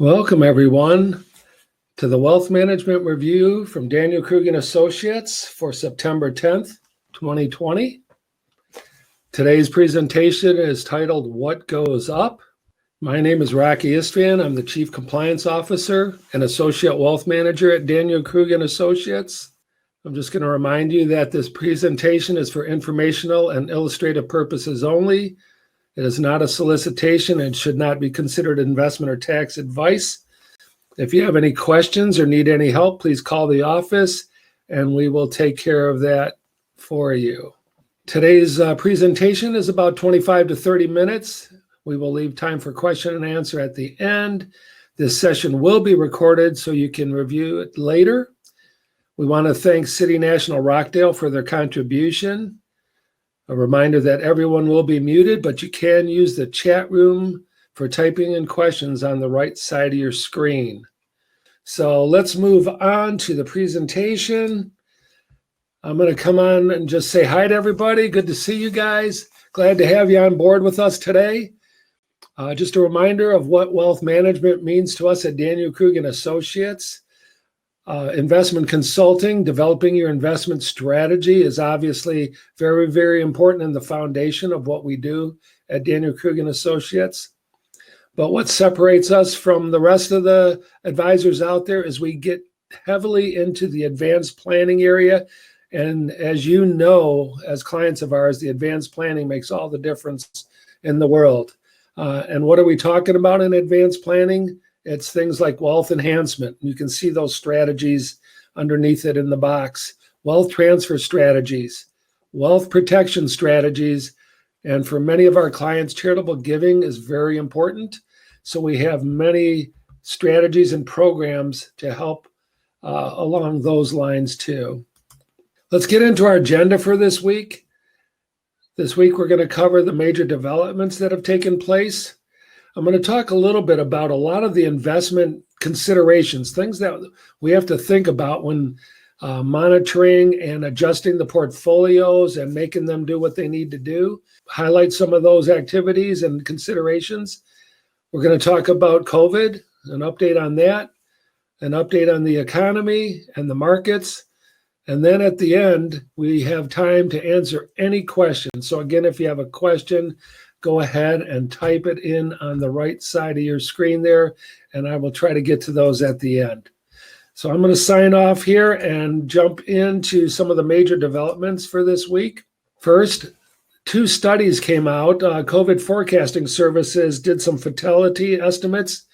Welcome, everyone, to the Wealth Management Review from Daniel Krug and Associates for September 10th, 2020. Today's presentation is titled, What Goes Up? My name is Rocky Istvan. I'm the Chief Compliance Officer and Associate Wealth Manager at Daniel Krug and Associates. I'm just going to remind you that this presentation is for informational and illustrative purposes only. It is not a solicitation and should not be considered investment or tax advice. If you have any questions or need any help, please call the office and we will take care of that for you. Today's presentation is about 25 to 30 minutes. We will leave time for question and answer at the end. This session will be recorded so you can review it later. We want to thank City National Rockdale for their contribution. A reminder that everyone will be muted, but you can use the chat room for typing in questions on the right side of your screen. So let's move on to the presentation. I'm going to come on and just say hi to everybody. Good to see you guys. Glad to have you on board with us today. Just a reminder of what wealth management means to us at Daniel Krug and Associates. Investment consulting, developing your investment strategy is obviously very, very important in the foundation of what we do at Daniel Krug and Associates. But what separates us from the rest of the advisors out there is we get heavily into the advanced planning area. And as you know, as clients of ours, the advanced planning makes all the difference in the world. And what are we talking about in advanced planning? It's things like wealth enhancement. You can see those strategies underneath it in the box. Wealth transfer strategies, wealth protection strategies, and for many of our clients, charitable giving is very important. So we have many strategies and programs to help along those lines too. Let's get into our agenda for this week. This week, we're going to cover the major developments that have taken place. I'm going to talk a little bit about a lot of the investment considerations, things that we have to think about when monitoring and adjusting the portfolios and making them do what they need to do. Highlight some of those activities and considerations. We're going to talk about COVID, an update on that, an update on the economy and the markets. And then at the end, we have time to answer any questions. So again, if you have a question, go ahead and type it in on the right side of your screen there, and I will try to get to those at the end. So I'm going to sign off here and jump into some of the major developments for this week. First, 2 studies came out. COVID forecasting services did some fatality estimates,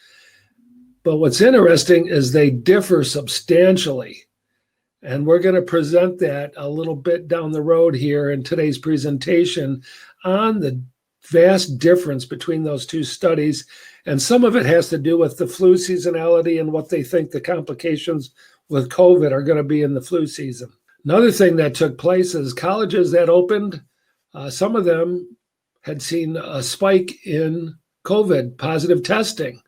but what's interesting is they differ substantially. And we're going to present that a little bit down the road here in today's presentation on the vast difference between those 2 studies. And some of it has to do with the flu seasonality and what they think the complications with COVID are going to be in the flu season. Another thing that took place is colleges that opened, some of them had seen a spike in COVID positive testing.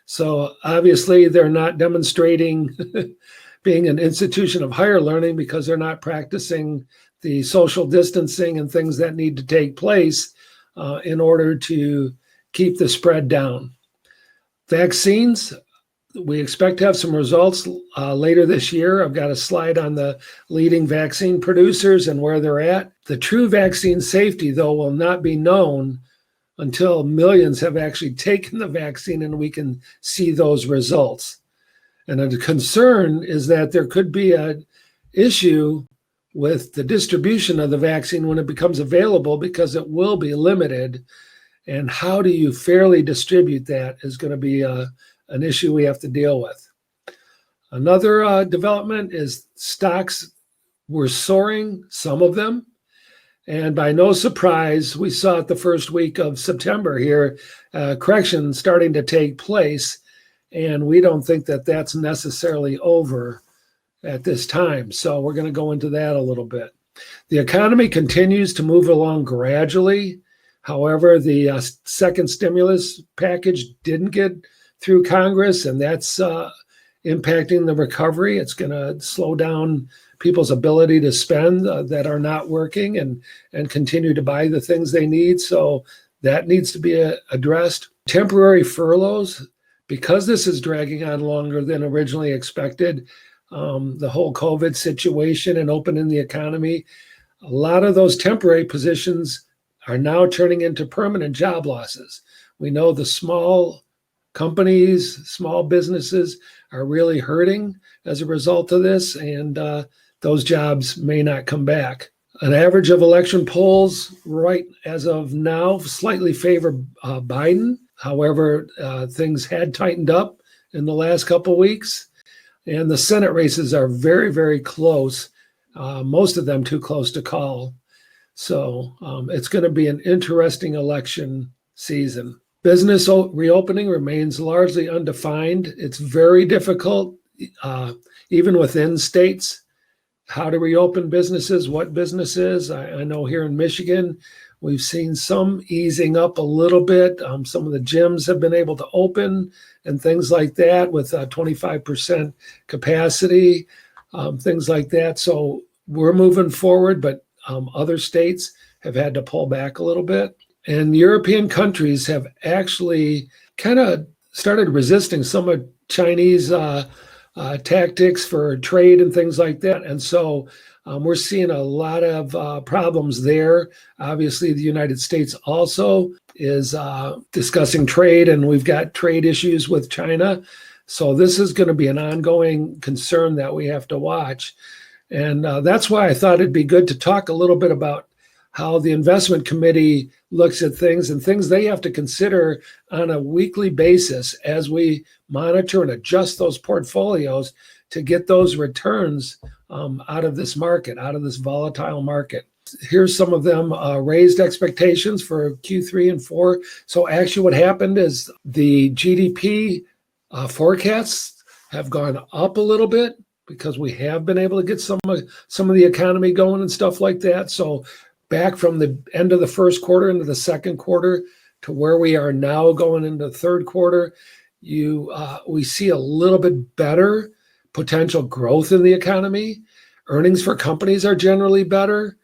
So obviously they're not demonstrating being an institution of higher learning because they're not practicing the social distancing and things that need to take place in order to keep the spread down. Vaccines, we expect to have some results later this year. I've got a slide on the leading vaccine producers and where they're at. The true vaccine safety, though, will not be known until millions have actually taken the vaccine and we can see those results. And the concern is that there could be an issue with the distribution of the vaccine when it becomes available because it will be limited. And how do you fairly distribute that is going to be an issue we have to deal with. Another development is stocks were soaring, some of them. And by no surprise, we saw it the first week of September here, correction starting to take place. And we don't think that that's necessarily over at this time. So we're going to go into that a little bit. The economy continues to move along gradually. However, the second stimulus package didn't get through Congress, and that's impacting the recovery. It's going to slow down people's ability to spend that are not working and continue to buy the things they need. So that needs to be addressed. Temporary furloughs because this is dragging on longer than originally expected, the whole COVID situation and opening the economy, a lot of those temporary positions are now turning into permanent job losses. We know the small companies, small businesses are really hurting as a result of this, and those jobs may not come back. An average of election polls right as of now slightly favor Biden. However, things had tightened up in the last couple of weeks, and the Senate races are very, very close, most of them too close to call. So it's going to be an interesting election season. Business reopening remains largely undefined. It's very difficult, even within states, how to reopen businesses, what businesses. I know here in Michigan, we've seen some easing up a little bit. Some of the gyms have been able to open and things like that with 25% capacity, things like that. So we're moving forward, but other states have had to pull back a little bit. And European countries have actually kind of started resisting some of Chinese tactics for trade and things like that. And so we're seeing a lot of problems there. Obviously, the United States also is discussing trade, and we've got trade issues with China. So this is going to be an ongoing concern that we have to watch. And that's why I thought it'd be good to talk a little bit about how the investment committee looks at things and things they have to consider on a weekly basis as we monitor and adjust those portfolios to get those returns out of this market, out of this volatile market. Here's some of them raised expectations for Q3 and 4. So actually what happened is the GDP forecasts have gone up a little bit because we have been able to get some of the economy going and stuff like that. So back from the end of the first quarter into the second quarter to where we are now going into the third quarter, we see a little bit better potential growth in the economy. Earnings for companies are generally better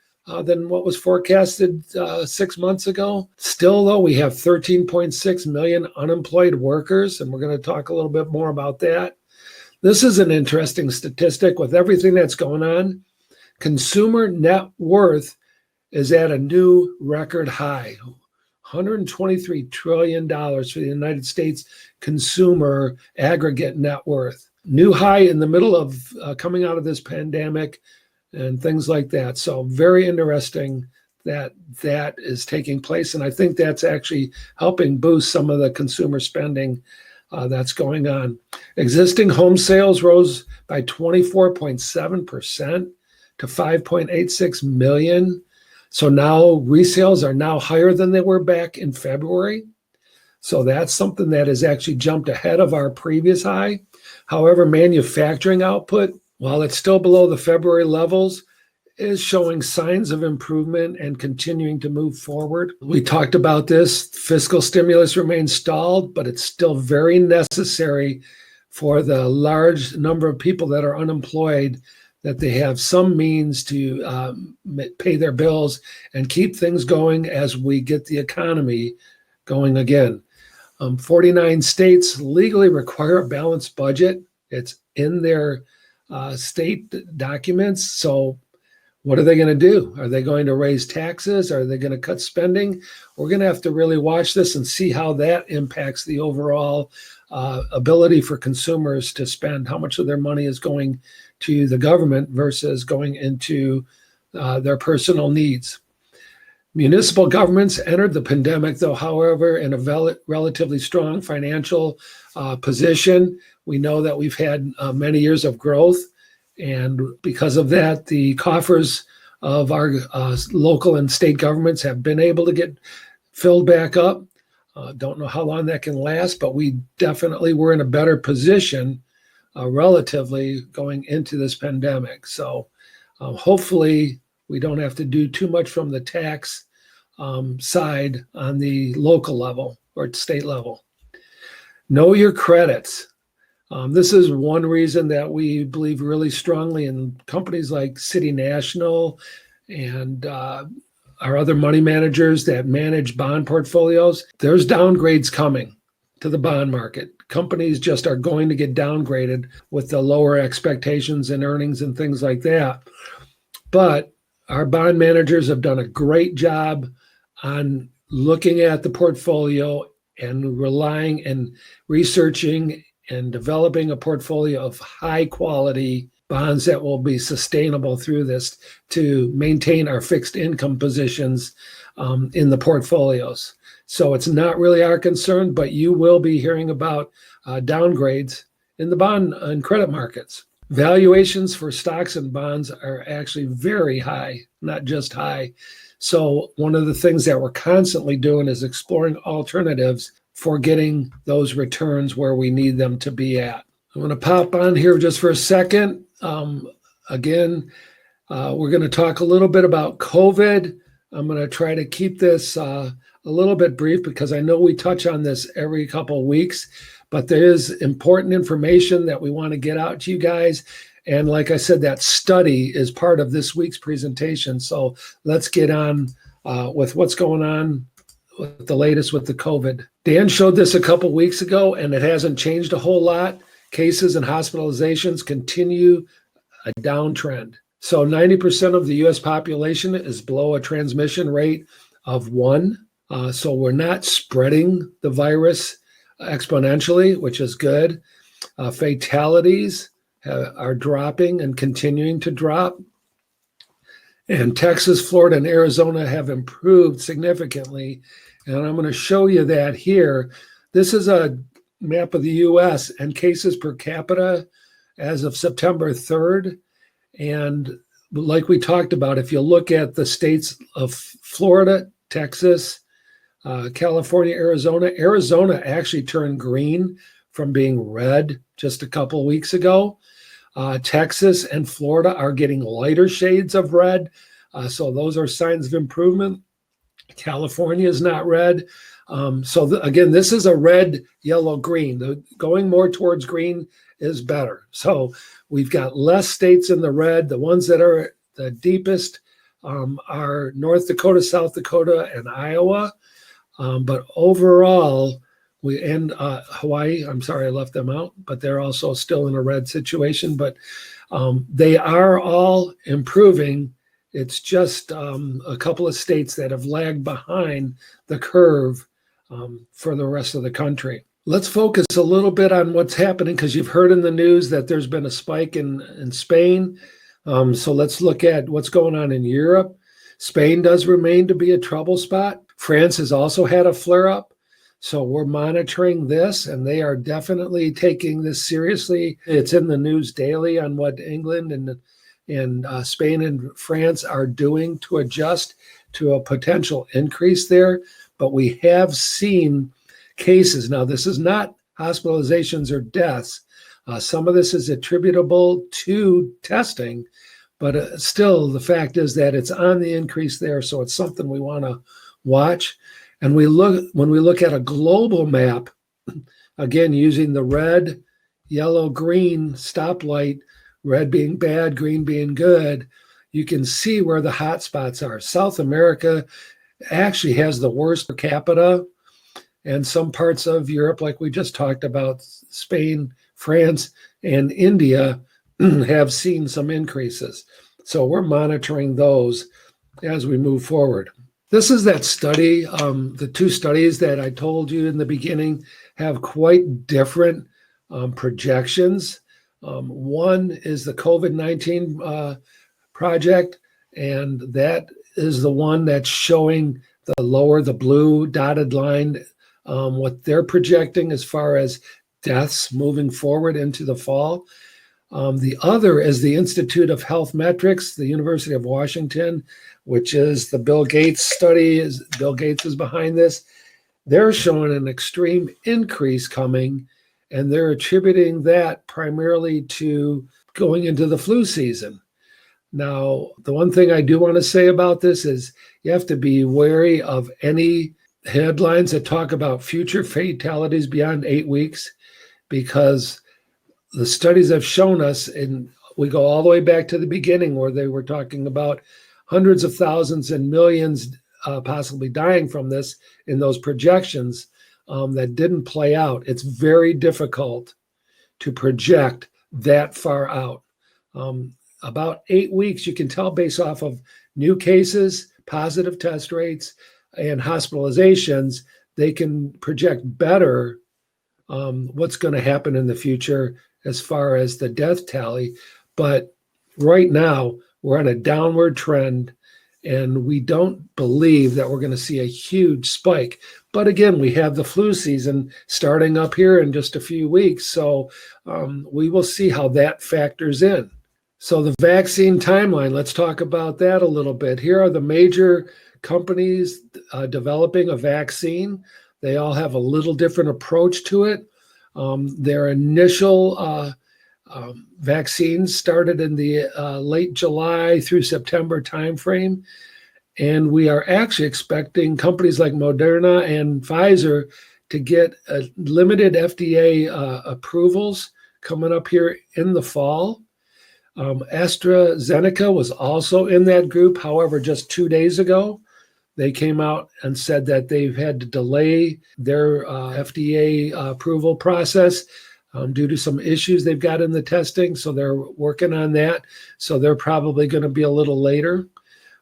than what was forecasted 6 months ago. Still, though, we have 13.6 million unemployed workers, and we're going to talk a little bit more about that. This is an interesting statistic with everything that's going on. Consumer net worth is at a new record high, $123 trillion for the United States consumer aggregate net worth. New high in the middle of coming out of this pandemic and things like that. So very interesting that that is taking place. And I think that's actually helping boost some of the consumer spending that's going on. Existing home sales rose by 24.7% to 5.86 million. So now resales are now higher than they were back in February. So that's something that has actually jumped ahead of our previous high. However, manufacturing output, while it's still below the February levels, is showing signs of improvement and continuing to move forward. We talked about this. Fiscal stimulus remains stalled, but it's still very necessary for the large number of people that are unemployed that they have some means to pay their bills and keep things going as we get the economy going again. 49 states legally require a balanced budget. It's in their state documents. So what are they going to do? Are they going to raise taxes? Are they going to cut spending? We're going to have to really watch this and see how that impacts the overall ability for consumers to spend. How much of their money is going to the government versus going into their personal needs. Municipal governments entered the pandemic, though, however, in a relatively strong financial position. We know that we've had many years of growth, and because of that, the coffers of our local and state governments have been able to get filled back up. Don't know how long that can last, but we definitely were in a better position relatively going into this pandemic. So hopefully we don't have to do too much from the tax side on the local level or state level. Know your credits. This is one reason that we believe really strongly in companies like City National and our other money managers that manage bond portfolios. There's downgrades coming. to the bond market. Companies just are going to get downgraded with the lower expectations and earnings and things like that. But our bond managers have done a great job on looking at the portfolio and relying and researching and developing a portfolio of high quality bonds that will be sustainable through this to maintain our fixed income positions in the portfolios. So it's not really our concern, but you will be hearing about downgrades in the bond and credit markets. Valuations for stocks and bonds are actually very high, not just high. So one of the things that we're constantly doing is exploring alternatives for getting those returns where we need them to be at. I'm going to pop on here just for a second. Again, we're going to talk a little bit about COVID. I'm going to try to keep this a little bit brief because I know we touch on this every couple of weeks, but there is important information that we want to get out to you guys. And like I said, that study is part of this week's presentation. So let's get on with what's going on with the latest with the COVID. Dan showed this a couple weeks ago, and it hasn't changed a whole lot. Cases and hospitalizations continue a downtrend. So 90% of the U.S. population is below a transmission rate of 1. So we're not spreading the virus exponentially, which is good. Fatalities are dropping and continuing to drop. And Texas, Florida, and Arizona have improved significantly. And I'm going to show you that here. This is a map of the U.S. and cases per capita as of September 3rd. And like we talked about, if you look at the states of Florida, Texas, California, Arizona actually turned green from being red just a couple weeks ago. Texas and Florida are getting lighter shades of red. So those are signs of improvement. California is not red. Again, this is a red, yellow, green. Going more towards green is better. So we've got less states in the red. The ones that are the deepest are North Dakota, South Dakota, and Iowa. But overall, we end Hawaii. I'm sorry I left them out, but they're also still in a red situation. But they are all improving. It's just a couple of states that have lagged behind the curve for the rest of the country. Let's focus a little bit on what's happening because you've heard in the news that there's been a spike in Spain. So let's look at what's going on in Europe. Spain does remain to be a trouble spot. France has also had a flare-up. So we're monitoring this, and they are definitely taking this seriously. It's in the news daily on what England and Spain and France are doing to adjust to a potential increase there. But we have seen cases. Now, this is not hospitalizations or deaths. Some of this is attributable to testing, but still the fact is that it's on the increase there. So it's something we want to watch. And when we look at a global map, again, using the red, yellow, green stoplight, red being bad, green being good, you can see where the hot spots are. South America actually has the worst per capita, and some parts of Europe, like we just talked about, Spain, France, and India have seen some increases. So we're monitoring those as we move forward. This is that study. The two studies that I told you in the beginning have quite different projections. One is the COVID-19 project, and that is the one that's showing the blue dotted line, what they're projecting as far as deaths moving forward into the fall. The other is the Institute of Health Metrics, the University of Washington, which is the Bill Gates study. Bill Gates is behind this. They're showing an extreme increase coming, and they're attributing that primarily to going into the flu season. Now, the one thing I do want to say about this is you have to be wary of any headlines that talk about future fatalities beyond 8 weeks, because the studies have shown us, and we go all the way back to the beginning where they were talking about hundreds of thousands and millions possibly dying from this in those projections. that didn't play out. It's very difficult to project that far out. About 8 weeks, you can tell based off of new cases, positive test rates, and hospitalizations, they can project better what's going to happen in the future as far as the death tally. But right now, we're on a downward trend, and we don't believe that we're going to see a huge spike. But again, we have the flu season starting up here in just a few weeks, so we will see how that factors in. So the vaccine timeline, let's talk about that a little bit. Here are the major companies developing a vaccine. They all have a little different approach to it. Their initial vaccines started in the late July through September timeframe. And we are actually expecting companies like Moderna and Pfizer to get limited FDA approvals coming up here in the fall. AstraZeneca was also in that group. However, just 2 days ago, they came out and said that they've had to delay their FDA approval process due to some issues they've got in the testing. So they're working on that. So they're probably going to be a little later.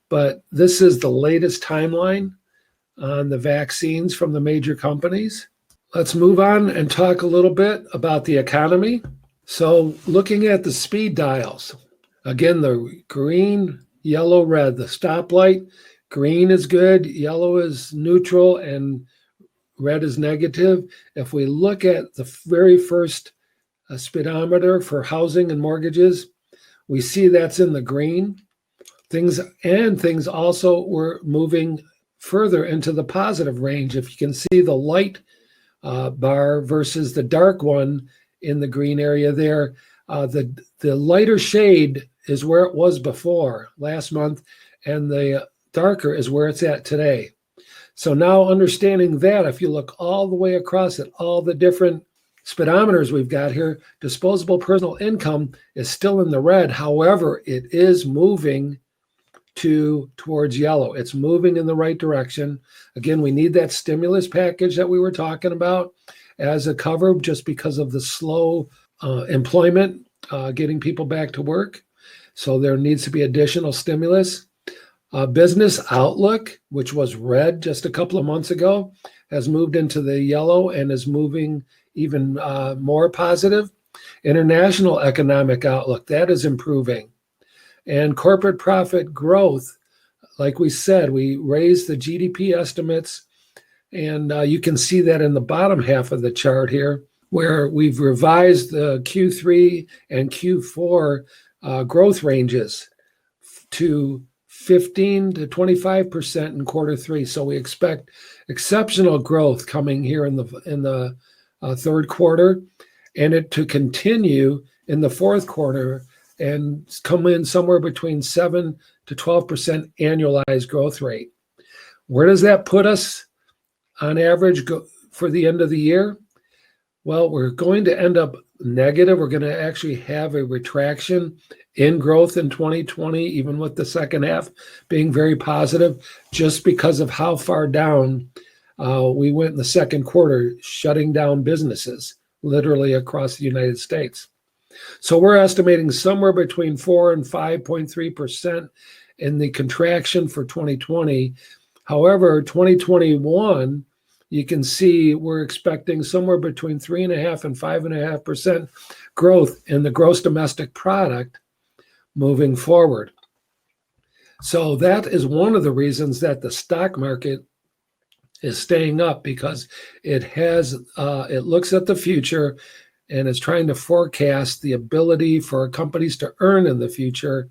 But this is the latest timeline on the vaccines from the major companies. Let's move on and talk a little bit about the economy. So looking at the speed dials, again, the green, yellow, red, the stoplight, green is good, yellow is neutral, and red is negative. If we look at the very first speedometer for housing and mortgages, we see that's in the green. Things also were moving further into the positive range. If you can see the light bar versus the dark one in the green area there, the lighter shade is where it was before last month, and the darker is where it's at today. So now understanding that, if you look all the way across at all the different speedometers we've got here, disposable personal income is still in the red. However, it is moving towards yellow. It's moving in the right direction. Again, we need that stimulus package that we were talking about as a cover just because of the slow employment, getting people back to work. So there needs to be additional stimulus. Business outlook, which was red just a couple of months ago, has moved into the yellow and is moving even more positive. International economic outlook, that is improving. And corporate profit growth, like we said, we raised the GDP estimates, and you can see that in the bottom half of the chart here, where we've revised the Q3 and Q4 growth ranges to 15 to 25% in quarter three. So we expect exceptional growth coming here in the third quarter, and it to continue in the fourth quarter and come in somewhere between 7 to 12% annualized growth rate. Where does that put us on average for the end of the year? Well, we're going to end up negative. We're going to actually have a retraction in growth in 2020, even with the second half being very positive, just because of how far down we went in the second quarter, shutting down businesses literally across the United States. So we're estimating somewhere between 4 and 5.3% in the contraction for 2020. However, 2021, you can see we're expecting somewhere between 3.5 and 5.5% growth in the gross domestic product moving forward. So that is one of the reasons that the stock market is staying up, because it looks at the future and is trying to forecast the ability for companies to earn in the future,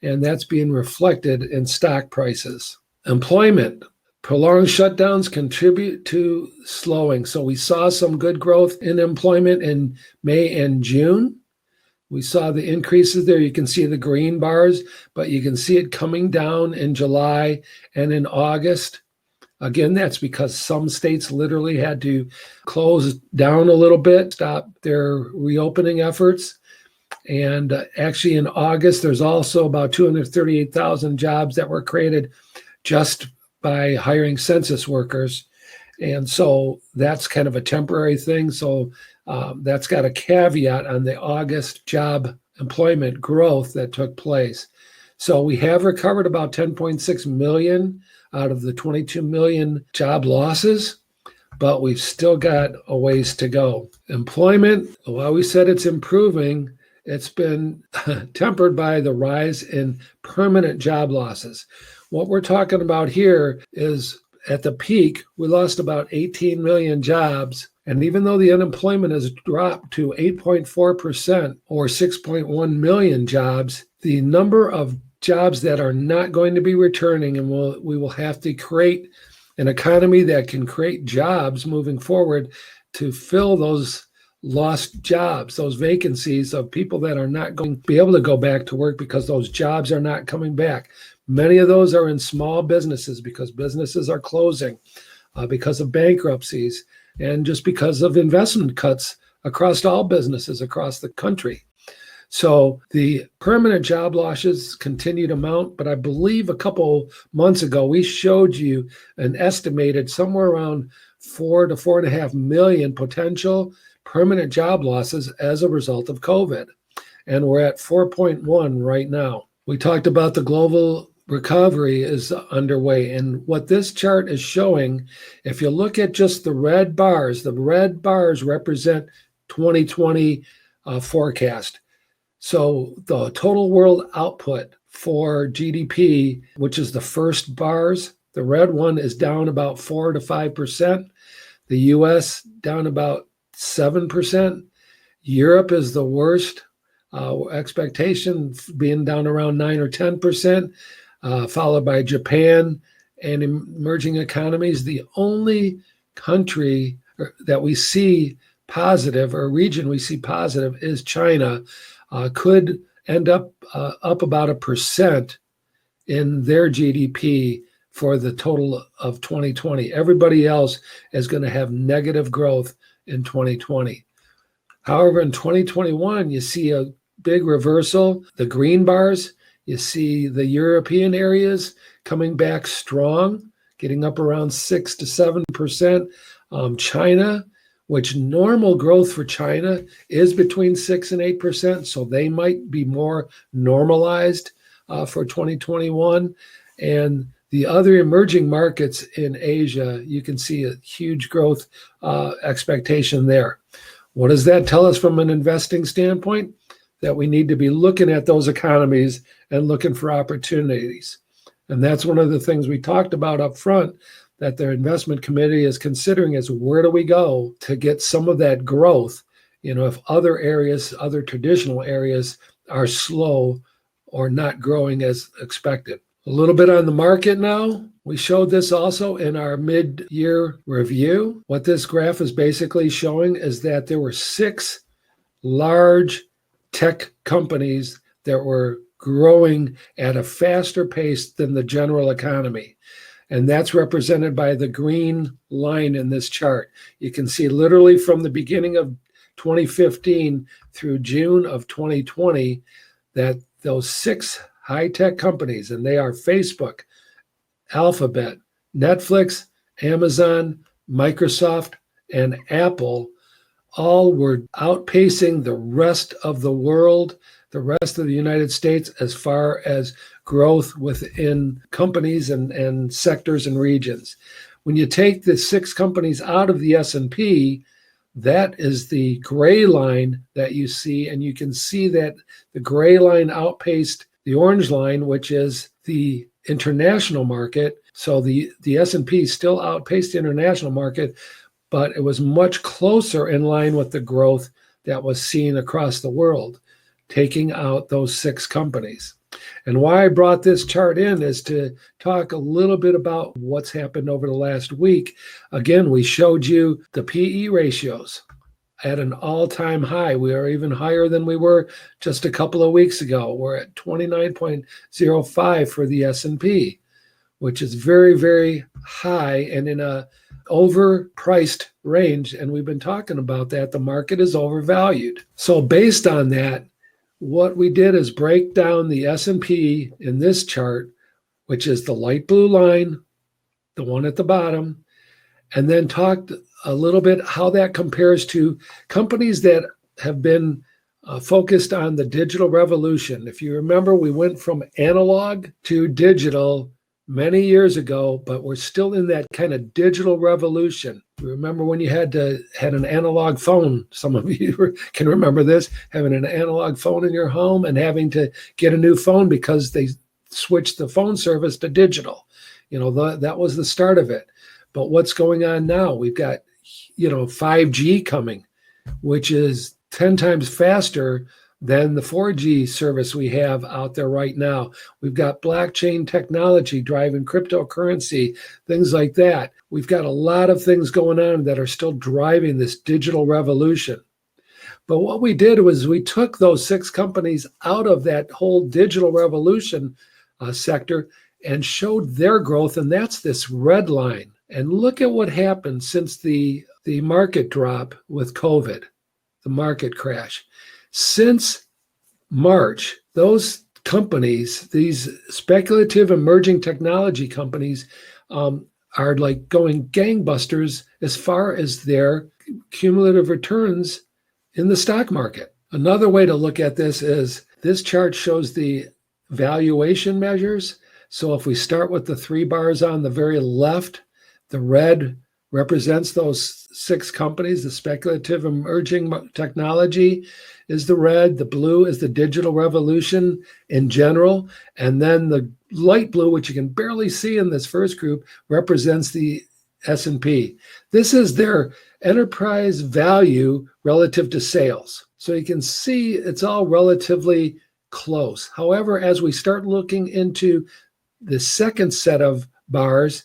and that's being reflected in stock prices. Employment. Prolonged shutdowns contribute to slowing. So we saw some good growth in employment in May and June. We saw the increases there. You can see the green bars, but you can see it coming down in July and in August. Again, that's because some states literally had to close down a little bit, stop their reopening efforts. And actually in August, there's also about 238,000 jobs that were created just by hiring census workers. And so that's kind of a temporary thing. So that's got a caveat on the August job employment growth that took place. So we have recovered about 10.6 million out of the 22 million job losses, but we've still got a ways to go. Employment, while we said it's improving, it's been tempered by the rise in permanent job losses. What we're talking about here is at the peak, we lost about 18 million jobs. And even though the unemployment has dropped to 8.4% or 6.1 million jobs, the number of jobs that are not going to be returning, and we will have to create an economy that can create jobs moving forward to fill those lost jobs, those vacancies of people that are not going to be able to go back to work because those jobs are not coming back. Many of those are in small businesses because businesses are closing because of bankruptcies and just because of investment cuts across all businesses across the country. So the permanent job losses continue to mount, but I believe a couple months ago, we showed you an estimated somewhere around 4 to 4.5 million potential permanent job losses as a result of COVID. And we're at 4.1 right now. We talked about the global recovery is underway. And what this chart is showing, if you look at just the red bars represent 2020 forecast. So the total world output for GDP, which is the first bars, the red one is down about 4 to 5%. The US down about 7%. Europe is the worst, expectation being down around 9 or 10%, followed by Japan and emerging economies. The only country that we see positive, or region we see positive, is China. Could end up about 1% in their GDP for the total of 2020. Everybody else is going to have negative growth in 2020. However, in 2021, you see a big reversal. The green bars, you see the European areas coming back strong, getting up around 6 to 7%. China, which normal growth for China is between 6 and 8%, so they might be more normalized for 2021. And the other emerging markets in Asia, you can see a huge growth expectation there. What does that tell us from an investing standpoint? That we need to be looking at those economies and looking for opportunities. And that's one of the things we talked about up front, that their investment committee is considering, is where do we go to get some of that growth? You know, if other areas, other traditional areas are slow or not growing as expected. A little bit on the market now. We showed this also in our mid-year review. What this graph is basically showing is that there were 6 large tech companies that were growing at a faster pace than the general economy. And that's represented by the green line in this chart. You can see literally from the beginning of 2015 through June of 2020 that those 6 high-tech companies, and they are Facebook, Alphabet, Netflix, Amazon, Microsoft, and Apple, all were outpacing the rest of the world, the rest of the United States, as far as growth within companies and sectors and regions. When you take the 6 companies out of the S&P, that is the gray line that you see, and you can see that the gray line outpaced the orange line, which is the international market. So the S&P still outpaced the international market, but it was much closer in line with the growth that was seen across the world, taking out those 6 companies. And why I brought this chart in is to talk a little bit about what's happened over the last week. Again, we showed you the PE ratios at an all-time high. We are even higher than we were just a couple of weeks ago. We're at 29.05 for the S&P, which is very, very high and in a overpriced range. And we've been talking about that. The market is overvalued. So based on that, what we did is break down the S&P in this chart, which is the light blue line, the one at the bottom, and then talked a little bit how that compares to companies that have been focused on the digital revolution. If you remember, we went from analog to digital many years ago, but we're still in that kind of digital revolution. Remember when you had an analog phone? Some of you can remember this, having an analog phone in your home and having to get a new phone because they switched the phone service to digital. That was the start of it. But what's going on now? We've got 5G coming, which is 10 times faster than the 4G service we have out there right now. We've got blockchain technology driving cryptocurrency, things like that. We've got a lot of things going on that are still driving this digital revolution. But what we did was we took those 6 companies out of that whole digital revolution sector and showed their growth, and that's this red line. And look at what happened since the market drop with COVID, the market crash. Since March, those companies, these speculative emerging technology companies, are like going gangbusters as far as their cumulative returns in the stock market. Another way to look at this is this chart shows the valuation measures. So if we start with the 3 bars on the very left, the red represents those 6 companies. The speculative emerging technology is the red. The blue is the digital revolution in general. And then the light blue, which you can barely see in this first group, represents the S&P. This is their enterprise value relative to sales. So you can see it's all relatively close. However, as we start looking into the second set of bars,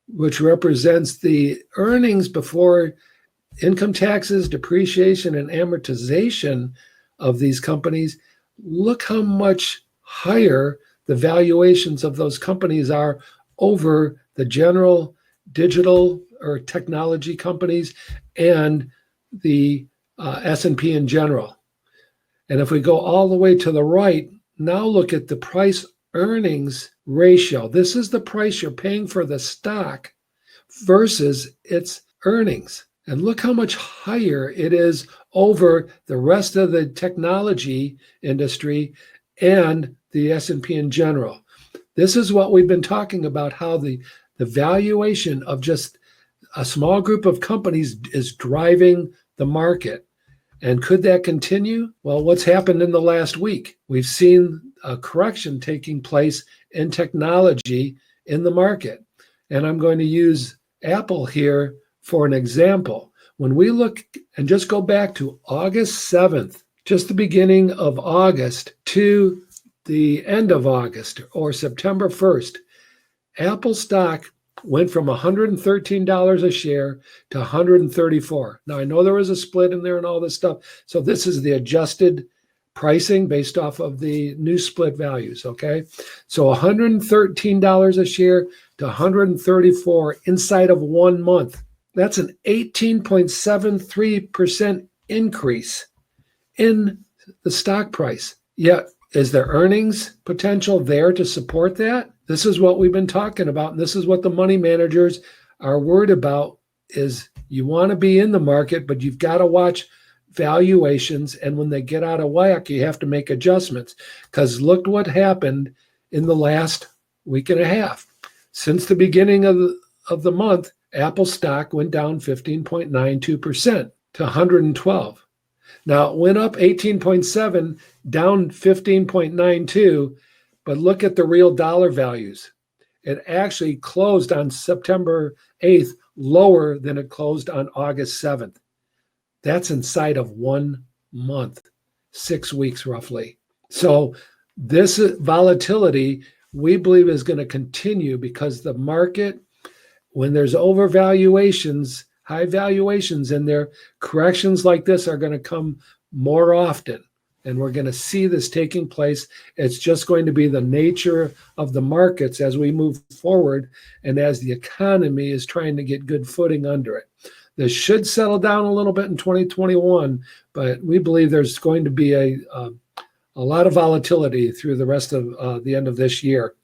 which represents the earnings before income taxes, depreciation, and amortization of these companies, look how much higher the valuations of those companies are over the general digital or technology companies and the S&P in general. And if we go all the way to the right, now look at the price earnings ratio. This is the price you're paying for the stock versus its earnings. And look how much higher it is over the rest of the technology industry and the S&P in general. This is what we've been talking about, how the valuation of just a small group of companies is driving the market. And could that continue? Well, what's happened in the last week? We've seen a correction taking place in technology in the market. And I'm going to use Apple here for an example. When we look and just go back to August 7th, just the beginning of August to the end of August or September 1st, Apple stock went from $113 a share to $134. Now, I know there was a split in there and all this stuff. So this is the adjusted pricing based off of the new split values, okay? So $113 a share to $134 inside of 1 month. That's an 18.73% increase in the stock price. Yet, is there earnings potential there to support that? This is what we've been talking about, and this is what the money managers are worried about, is you want to be in the market, but you've got to watch valuations, and when they get out of whack, you have to make adjustments. Because look what happened in the last week and a half. Since the beginning of the month, Apple stock went down 15.92% to 112. Now, it went up 18.7, down 15.92, but look at the real dollar values. It actually closed on September 8th lower than it closed on August 7th. That's inside of 1 month, 6 weeks roughly. So this volatility, we believe, is going to continue because the market, when there's overvaluations, high valuations in there, corrections like this are going to come more often. And we're going to see this taking place. It's just going to be the nature of the markets as we move forward and as the economy is trying to get good footing under it. This should settle down a little bit in 2021, but we believe there's going to be a lot of volatility through the rest of the end of this year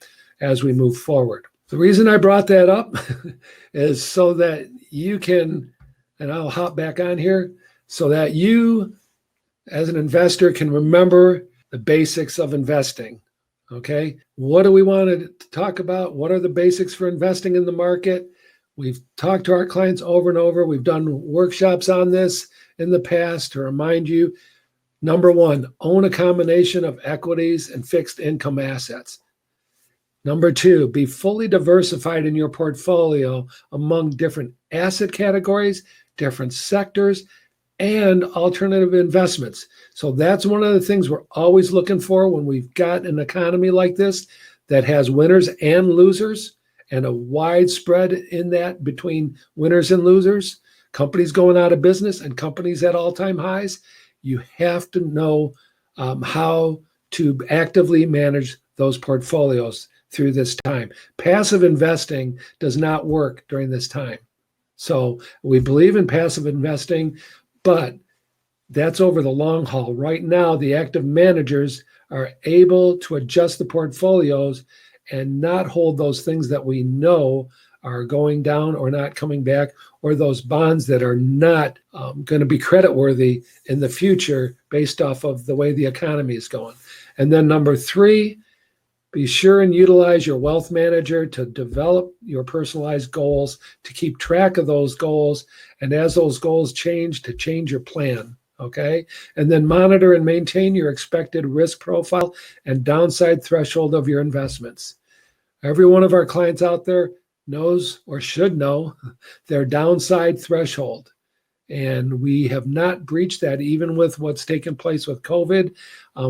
as we move forward. The reason I brought that up is so that you can, and I'll hop back on here, so that you as an investor can remember the basics of investing. Okay. What do we want to talk about? What are the basics for investing in the market? We've talked to our clients over and over. We've done workshops on this in the past to remind you. Number one, own a combination of equities and fixed income assets. Number two, be fully diversified in your portfolio among different asset categories, different sectors, and alternative investments. So that's one of the things we're always looking for when we've got an economy like this that has winners and losers and a wide spread in that between winners and losers, companies going out of business and companies at all-time highs. You have to know how to actively manage those portfolios through this time. Passive investing does not work during this time. So we believe in passive investing, but that's over the long haul. Right now, the active managers are able to adjust the portfolios and not hold those things that we know are going down or not coming back, or those bonds that are not going to be creditworthy in the future based off of the way the economy is going. And then number three, be sure and utilize your wealth manager to develop your personalized goals, to keep track of those goals, and as those goals change, to change your plan, okay? And then monitor and maintain your expected risk profile and downside threshold of your investments. Every one of our clients out there knows or should know their downside threshold. And we have not breached that even with what's taken place with COVID.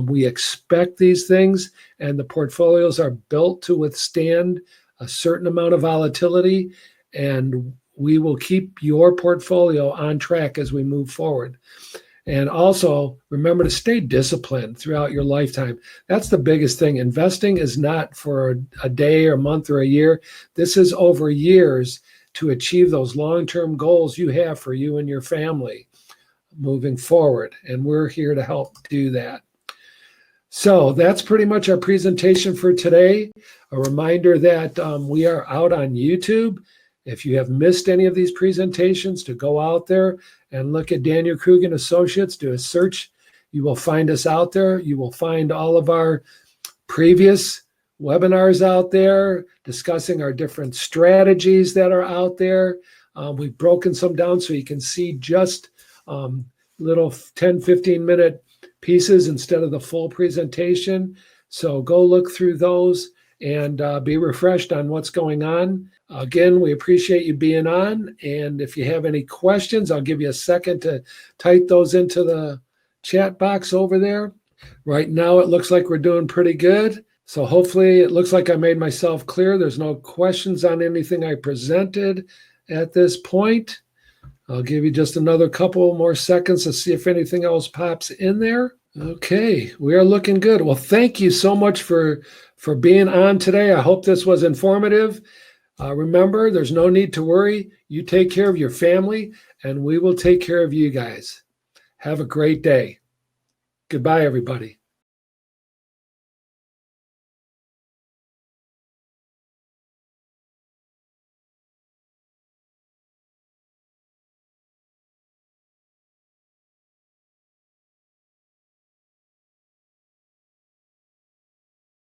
We expect these things, and the portfolios are built to withstand a certain amount of volatility, and we will keep your portfolio on track as we move forward. And also remember to stay disciplined throughout your lifetime. That's the biggest thing. Investing is not for a day or month or a year. This is over years to achieve those long-term goals you have for you and your family moving forward. And we're here to help do that. So that's pretty much our presentation for today. A reminder that we are out on YouTube. If you have missed any of these presentations, to go out there and look at Daniel Krug and Associates, do a search. You will find us out there. You will find all of our previous webinars out there discussing our different strategies that are out there. We've broken some down so you can see just little 10, 15-minute pieces instead of the full presentation. So go look through those and be refreshed on what's going on. Again, we appreciate you being on. And if you have any questions, I'll give you a second to type those into the chat box over there. Right now, it looks like we're doing pretty good. So hopefully it looks like I made myself clear. There's no questions on anything I presented at this point. I'll give you just another couple more seconds to see if anything else pops in there. Okay, we are looking good. Well, thank you so much for being on today. I hope this was informative. Remember, there's no need to worry. You take care of your family, and we will take care of you guys. Have a great day. Goodbye, everybody.